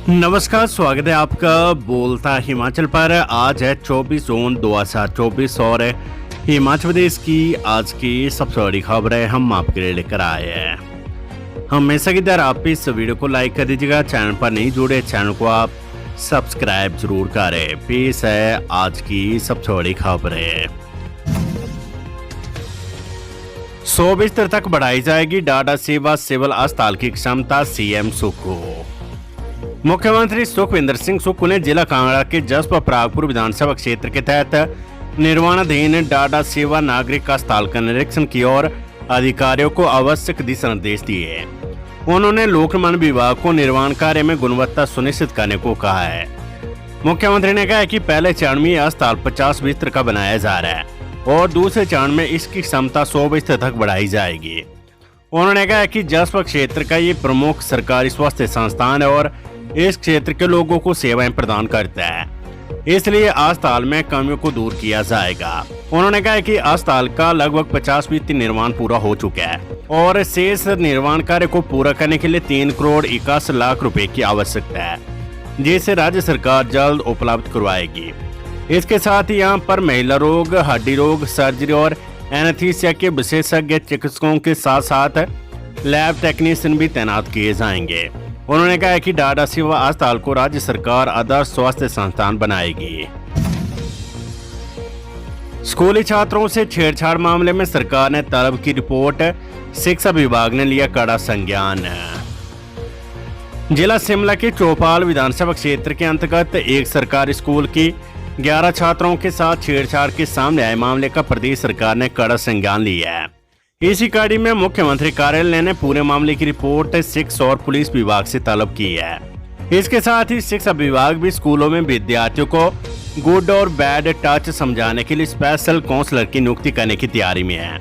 नमस्कार, स्वागत है आपका बोलता हिमाचल पर। आज है 24 जून 2024 और हिमाचल प्रदेश की आज की सबसे बड़ी खबरें हम आपके लिए लेकर आए हैं। हमेशा की तरह आप इस वीडियो को लाइक कर दीजिएगा। चैनल पर नहीं जुड़े, चैनल को आप सब्सक्राइब जरूर करें। पेश है आज की सबसे बड़ी खबरें। 100 बिस्तर तक बढ़ाई जाएगी डाडा सेवा सिविल अस्पताल की क्षमता, सीएम सुक्खू। मुख्यमंत्री सुखविंदर सिंह सुक्खू ने जिला कांगड़ा के जसपा परागपुर विधानसभा क्षेत्र के तहत निर्माणाधीन डाडा सेवा नागरिक अस्पताल का निरीक्षण किया और अधिकारियों को आवश्यक दिशा निर्देश दिए। उन्होंने लोक निर्माण विभाग को निर्माण कार्य में गुणवत्ता सुनिश्चित करने को कहा है। मुख्यमंत्री ने कहा कि पहले चरण में अस्पताल 50 बिस्तर का बनाया जा रहा है और दूसरे चरण में इसकी क्षमता 100 बिस्तर तक बढ़ाई जाएगी। उन्होंने कहा कि जसपा क्षेत्र का ये प्रमुख सरकारी स्वास्थ्य संस्थान है और इस क्षेत्र के लोगों को सेवाएं प्रदान करता है, इसलिए अस्पताल में कमियों को दूर किया जाएगा। उन्होंने कहा कि अस्पताल का लगभग 50% निर्माण पूरा हो चुका है और शेष निर्माण कार्य को पूरा करने के लिए 3 करोड़ 81 लाख रुपए की आवश्यकता है, जिसे राज्य सरकार जल्द उपलब्ध करवाएगी। इसके साथ ही यहाँ पर महिला रोग, हड्डी रोग, सर्जरी और एनेस्थीसिया के विशेषज्ञ चिकित्सकों के साथ साथ लैब टेक्नीशियन भी तैनात किए जाएंगे। उन्होंने कहा कि डाडा सेवा अस्पताल को राज्य सरकार आदर्श स्वास्थ्य संस्थान बनाएगी। स्कूली छात्रों से छेड़छाड़ मामले में सरकार ने तलब की रिपोर्ट, शिक्षा विभाग ने लिया कड़ा संज्ञान। जिला शिमला के चौपाल विधानसभा क्षेत्र के अंतर्गत एक सरकारी स्कूल की 11 छात्रों के साथ छेड़छाड़ के सामने आए मामले का प्रदेश सरकार ने कड़ा संज्ञान लिया है। इसी कड़ी में मुख्यमंत्री कार्यालय ने पूरे मामले की रिपोर्ट शिक्षा और पुलिस विभाग से तलब की है। इसके साथ ही शिक्षा विभाग भी स्कूलों में विद्यार्थियों को गुड और बैड टच समझाने के लिए स्पेशल काउंसलर की नियुक्ति करने की तैयारी में है।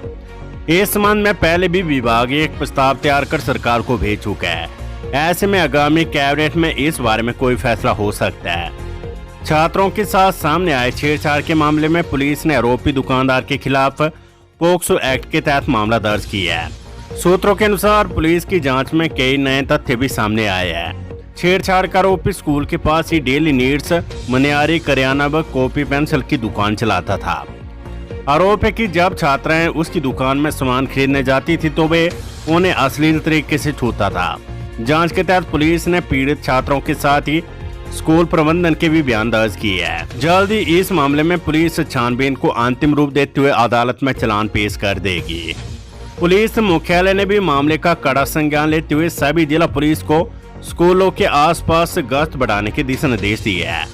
इस संबंध में पहले भी विभाग एक प्रस्ताव तैयार कर सरकार को भेज चुका है। ऐसे में आगामी कैबिनेट में इस बारे में कोई फैसला हो सकता है। छात्रों के साथ सामने आए छेड़छाड़ के मामले में पुलिस ने आरोपी दुकानदार के खिलाफ पोक्सो एक्ट के तहत मामला दर्ज किया है। सूत्रों के अनुसार पुलिस की जांच में कई नए तथ्य भी सामने आए हैं। छेड़छाड़ का आरोपी स्कूल के पास ही डेली नीड्स, मनियारी, करियाना व कॉपी पेंसिल की दुकान चलाता था। आरोप है कि जब छात्राएं उसकी दुकान में सामान खरीदने जाती थी तो वे उन्हें अश्लील तरीके से छूता था। जांच के तहत पुलिस ने पीड़ित छात्रों के साथ ही स्कूल प्रबंधन के भी बयान दर्ज किए हैं। जल्द ही इस मामले में पुलिस छानबीन को अंतिम रूप देते हुए अदालत में चालान पेश कर देगी। पुलिस मुख्यालय ने भी मामले का कड़ा संज्ञान लेते हुए सभी जिला पुलिस को स्कूलों के आसपास गश्त बढ़ाने के दिशा निर्देश दिए हैं।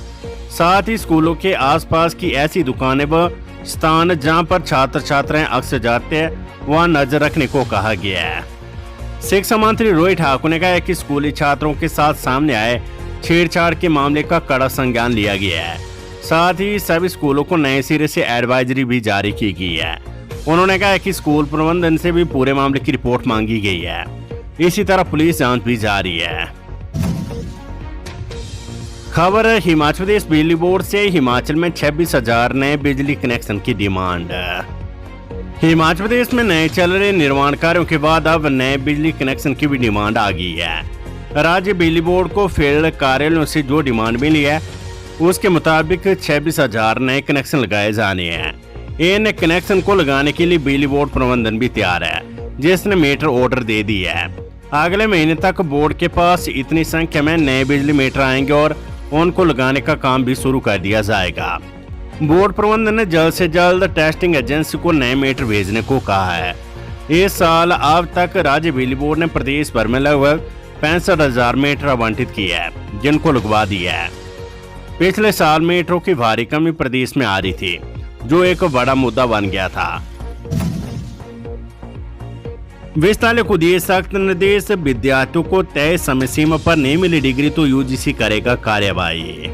साथ ही स्कूलों के आसपास की ऐसी दुकानें व स्थान जहां पर छात्र छात्राएं अक्सर जाते हैं वहां नजर रखने को कहा गया है। शिक्षा मंत्री रोहित ठाकुर ने कहा कि स्कूली छात्रों के साथ सामने आए छेड़छाड़ के मामले का कड़ा संज्ञान लिया गया है। साथ ही सभी स्कूलों को नए सिरे से एडवाइजरी भी जारी की गई है। उन्होंने कहा कि स्कूल प्रबंधन से भी पूरे मामले की रिपोर्ट मांगी गई है। इसी तरह पुलिस जांच भी जारी है। खबर हिमाचल प्रदेश बिजली बोर्ड से। हिमाचल में 26,000 नए बिजली कनेक्शन की डिमांड। हिमाचल प्रदेश में नए चल रहे निर्माण कार्यों के बाद अब नए बिजली कनेक्शन की भी डिमांड आ गई है। राज्य बिजली बोर्ड को फील्ड कार्यालयों से जो डिमांड मिली है उसके मुताबिक 26,000 नए कनेक्शन लगाए जाने हैं। इन कनेक्शन को लगाने के लिए बिजली बोर्ड प्रबंधन भी तैयार है, जिसने मीटर ऑर्डर दे दिया है। अगले महीने तक बोर्ड के पास इतनी संख्या में नए बिजली मीटर आएंगे और उनको लगाने का काम भी शुरू कर दिया जाएगा। बोर्ड प्रबंधन ने जल्द से जल्द टेस्टिंग एजेंसी को नए मीटर भेजने को कहा है। इस साल अब तक राज्य बिजली बोर्ड ने प्रदेश भर में लगभग 65,000 मीटर आवंटित किया है, जिनको लगवा दिया है। पिछले साल मीटरों की भारी कमी प्रदेश में आ रही थी, जो एक बड़ा मुद्दा बन गया था। विश्वविद्यालय को दिए सख्त निर्देश, विद्यार्थियों को तय समय सीमा पर नहीं मिली डिग्री तो यूजीसी करेगा कार्यवाही।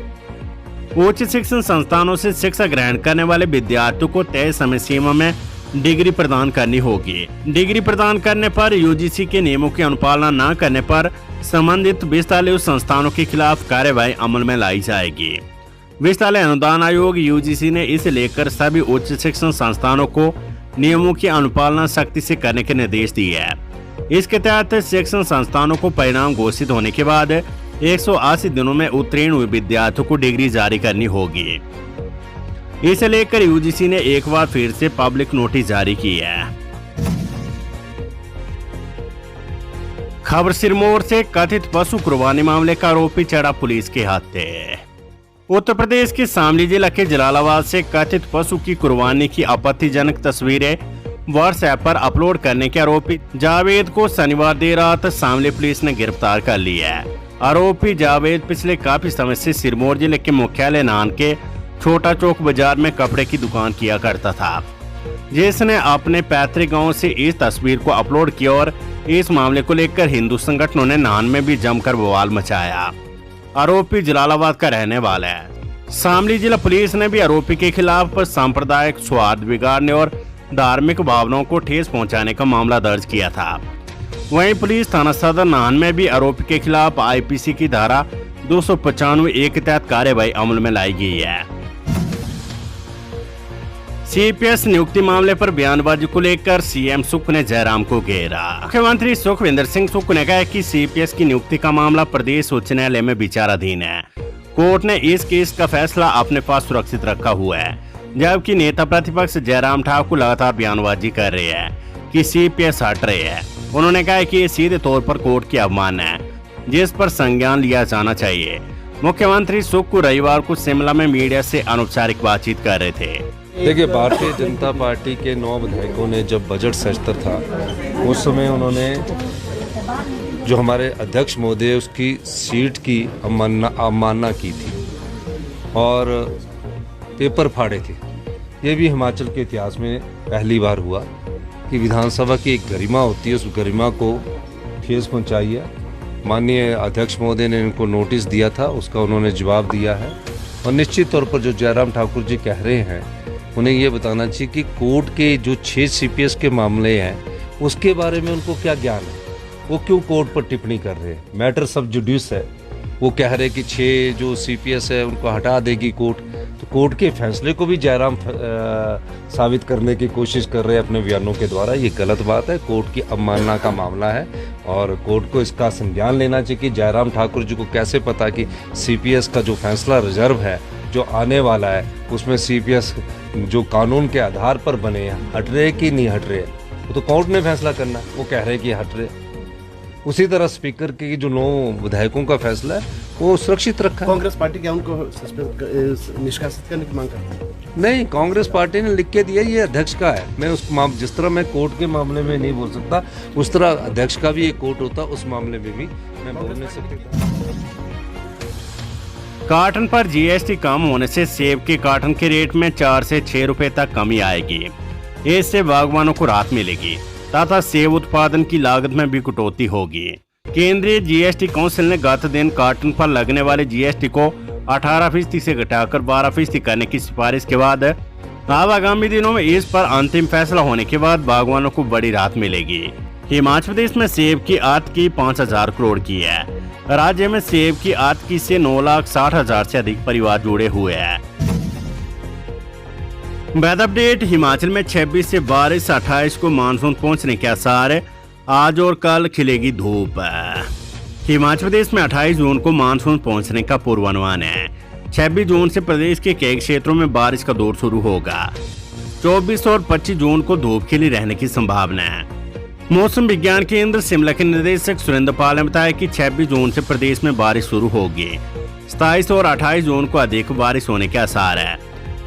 उच्च शिक्षण संस्थानों से शिक्षा ग्रहण करने वाले विद्यार्थियों को तय समय सीमा में डिग्री प्रदान करनी होगी। डिग्री प्रदान करने पर यूजीसी के नियमों की अनुपालना न करने पर संबंधित विश्वविद्यालय संस्थानों के खिलाफ कार्यवाही अमल में लाई जाएगी। विश्वविद्यालय अनुदान आयोग यूजीसी ने इसे लेकर सभी उच्च शिक्षण संस्थानों को नियमों की अनुपालना सख्ती से करने के निर्देश दिए हैं। इसके तहत शिक्षण संस्थानों को परिणाम घोषित होने के बाद 180 दिनों में उत्तीर्ण हुए विद्यार्थियों को डिग्री जारी करनी होगी। इसे लेकर यूजीसी ने एक बार फिर से पब्लिक नोटिस जारी की है। खबर सिरमौर से कथित पशु कुर्बानी मामले का आरोपी चढ़ा पुलिस के हाथे। उत्तर प्रदेश के शामली जिला के जलालाबाद से कथित पशु की कुर्बानी की आपत्तिजनक तस्वीरें व्हाट्सएप पर अपलोड करने के आरोपी जावेद को शनिवार देर रात शामली पुलिस ने गिरफ्तार कर लिया है। आरोपी जावेद पिछले काफी समय से सिरमौर जिले के मुख्यालय नान के छोटा चौक बाजार में कपड़े की दुकान किया करता था, जिसने अपने पैतृक गांव से इस तस्वीर को अपलोड किया और इस मामले को लेकर हिंदू संगठनों ने नान में भी जमकर बवाल मचाया। आरोपी जलालाबाद का रहने वाला है। शामली जिला पुलिस ने भी आरोपी के खिलाफ सांप्रदायिक सौहार्द बिगाड़ने और धार्मिक भावनाओं को ठेस पहुंचाने का मामला दर्ज किया था। वहीं पुलिस थाना सदर नाहन में भी आरोपी के खिलाफ आईपीसी की धारा 295 के तहत कार्रवाई अमल में लाई गई है। सीपीएस नियुक्ति मामले पर बयानबाजी को लेकर सीएम सुख ने जयराम को घेरा। मुख्यमंत्री सुखविंदर सिंह सुख ने कहा कि सीपीएस की नियुक्ति का मामला प्रदेश उच्च न्यायालय में विचाराधीन है। कोर्ट ने इस केस का फैसला अपने पास सुरक्षित रखा हुआ है, जबकि नेता प्रतिपक्ष जयराम ठाकुर लगातार बयानबाजी कर रहे हैं कि सीपीएस हट रहे हैं। उन्होंने कहा कि ये सीधे तौर पर कोर्ट की अवमानना है, जिस पर संज्ञान लिया जाना चाहिए। मुख्यमंत्री सुख को रविवार को शिमला में मीडिया से अनौपचारिक बातचीत कर रहे थे। देखिए, भारतीय जनता पार्टी के 9 विधायकों ने जब बजट सत्र था उस समय उन्होंने जो हमारे अध्यक्ष महोदय उसकी सीट की अवमानना की थी और पेपर फाड़े थे। ये भी हिमाचल के इतिहास में पहली बार हुआ कि विधानसभा की एक गरिमा होती है, उस गरिमा को ठेस पहुंचाई है। माननीय अध्यक्ष महोदय ने इनको नोटिस दिया था, उसका उन्होंने जवाब दिया है और निश्चित तौर पर जो जयराम ठाकुर जी कह रहे हैं उन्हें ये बताना चाहिए कि कोर्ट के जो 6 सीपीएस के मामले हैं उसके बारे में उनको क्या ज्ञान है, वो क्यों कोर्ट पर टिप्पणी कर रहे हैं। मैटर सब जुडिस है, वो कह रहे कि 6 जो सीपीएस है उनको हटा देगी कोर्ट, तो कोर्ट के फैसले को भी जयराम साबित करने की कोशिश कर रहे हैं अपने बयानों के द्वारा। ये गलत बात है, कोर्ट की अवमानना का मामला है और कोर्ट को इसका संज्ञान लेना चाहिए कि जयराम ठाकुर जी को कैसे पता कि सीपीएस का जो फैसला रिजर्व है जो आने वाला है उसमें सीपीएस जो कानून के आधार पर बने हैं हट रहे कि नहीं हट रहे, वो तो कोर्ट ने फैसला करना है। वो कह रहे कि हट रहे। उसी तरह स्पीकर के जो 9 विधायकों का फैसला है वो सुरक्षित रखा है। कांग्रेस पार्टी क्या उनको निष्कासित करने की मांग करती है? नहीं, कांग्रेस पार्टी ने लिख के दिया, ये अध्यक्ष का है। मैं उस जिस तरह मैं कोर्ट के मामले में नहीं बोल सकता उस तरह अध्यक्ष का भी एक कोर्ट होता, उस मामले में भी मैं बोल नहीं सकता। कार्टन पर जीएसटी कम होने से सेब के कार्टन के रेट में 4 से 6 रुपए तक कमी आएगी। इससे बागवानों को राहत मिलेगी तथा सेब उत्पादन की लागत में भी कटौती होगी। केंद्रीय जीएसटी काउंसिल ने गत दिन कार्टन पर लगने वाले जीएसटी को 18% से घटाकर 12% करने की सिफारिश के बाद अब आगामी दिनों में इस पर अंतिम फैसला होने के बाद बागवानों को बड़ी राहत मिलेगी। हिमाचल प्रदेश में सेब की आर्थिकी 5,000 करोड़ की है। राज्य में सेब की आर्थिकी से 9,60,000 से अधिक परिवार जुड़े हुए हैं। Weather update. हिमाचल में 26 से 28 को मानसून पहुंचने के आसार है। आज और कल खिलेगी धूप। हिमाचल प्रदेश में 28 जून को मानसून पहुंचने का पूर्वानुमान है। 26 जून से प्रदेश के कई क्षेत्रों में बारिश का दौर शुरू होगा। 24 और 25 जून को धूप खिली रहने की संभावना है। मौसम विज्ञान केंद्र शिमला के निदेशक सुरेंद्र पाल ने बताया कि 26 जून से प्रदेश में बारिश शुरू होगी। 27 और 28 जून को अधिक बारिश होने के आसार है।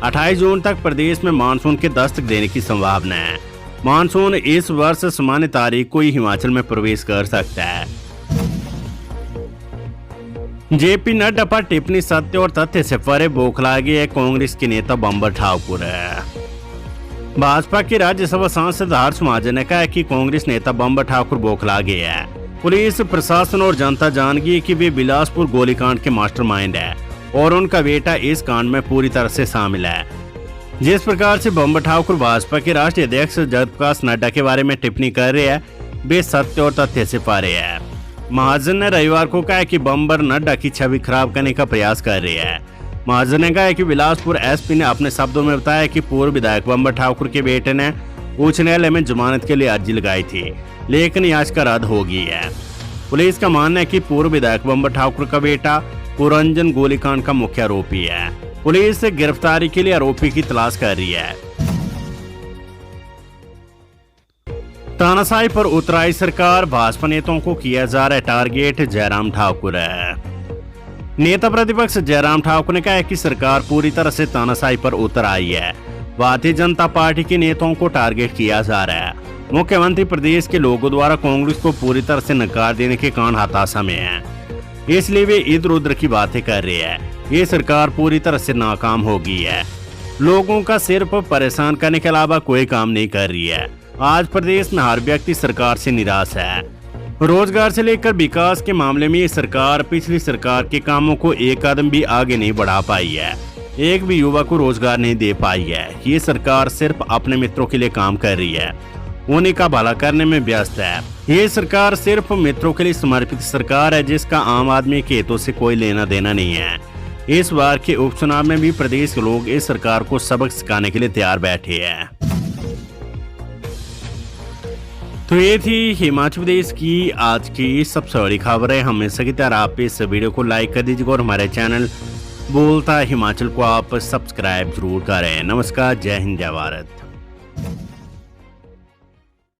28 जून तक प्रदेश में मानसून के दस्तक देने की संभावना है। मानसून इस वर्ष सामान्य तारीख को ही हिमाचल में प्रवेश कर सकता है। जेपी नड्डा पर टिप्पणी सत्य और तथ्य से परे बौखला गए कांग्रेस के नेता बंबर ठाकुर है। भाजपा के राज्यसभा सांसद हर्ष महाजन ने कहा कि कांग्रेस नेता बंबर ठाकुर बौखला गए हैं। पुलिस प्रशासन और जनता जान गई कि वे बिलासपुर गोलीकांड के मास्टरमाइंड है और उनका बेटा इस कांड में पूरी तरह से शामिल है। जिस प्रकार से बंबर ठाकुर भाजपा के राष्ट्रीय अध्यक्ष जगत प्रकाश नड्डा के बारे में टिप्पणी कर रहे हैं, वे सत्य और तथ्य से परे है। महाजन ने रविवार को कहा कि बंबर नड्डा की छवि खराब करने का प्रयास कर रहे हैं। महाजन ने कहा कि बिलासपुर एसपी ने अपने शब्दों में बताया कि पूर्व विधायक बंबर ठाकुर के बेटे ने उच्च न्यायालय में जमानत के लिए अर्जी लगाई थी, लेकिन याचिका रद्द हो गई है। पुलिस का मानना है कि पूर्व विधायक बंबर ठाकुर का बेटा पुरंजन गोलीकांड का मुख्य आरोपी है। पुलिस गिरफ्तारी के लिए आरोपी की तलाश कर रही है। तानाशाही पर उतराई सरकार, भाजपा नेताओं को किया जा रहा है टारगेट, जयराम ठाकुर है। नेता प्रतिपक्ष जयराम ठाकुर ने कहा है कि सरकार पूरी तरह से तानाशाही पर उतर आई है। भारतीय जनता पार्टी के नेताओं को टारगेट किया जा रहा है। मुख्यमंत्री प्रदेश के लोगों द्वारा कांग्रेस को पूरी तरह से नकार देने के कारण हताशा में है, इसलिए वे इधर उधर की बातें कर रहे हैं। ये सरकार पूरी तरह से नाकाम हो गई है, लोगों का सिर्फ परेशान करने के अलावा कोई काम नहीं कर रही है। आज प्रदेश में हर व्यक्ति सरकार से निराश है। रोजगार से लेकर विकास के मामले में ये सरकार पिछली सरकार के कामों को एक कदम भी आगे नहीं बढ़ा पाई है। एक भी युवा को रोजगार नहीं दे पाई है। ये सरकार सिर्फ अपने मित्रों के लिए काम कर रही है, उन्हीं का भला करने में व्यस्त है। ये सरकार सिर्फ मित्रों के लिए समर्पित सरकार है, जिसका आम आदमी के हितों से कोई लेना देना नहीं है। इस बार के उपचुनाव में भी प्रदेश के लोग इस सरकार को सबक सिखाने के लिए तैयार बैठे हैं। तो ये थी हिमाचल प्रदेश की आज की सबसे बड़ी खबरें। हमेशा की तरह आप इस वीडियो को लाइक कर दीजिएगा और हमारे चैनल बोलता हिमाचल को आप सब्सक्राइब जरूर करें। नमस्कार, जय हिंद, जय भारत।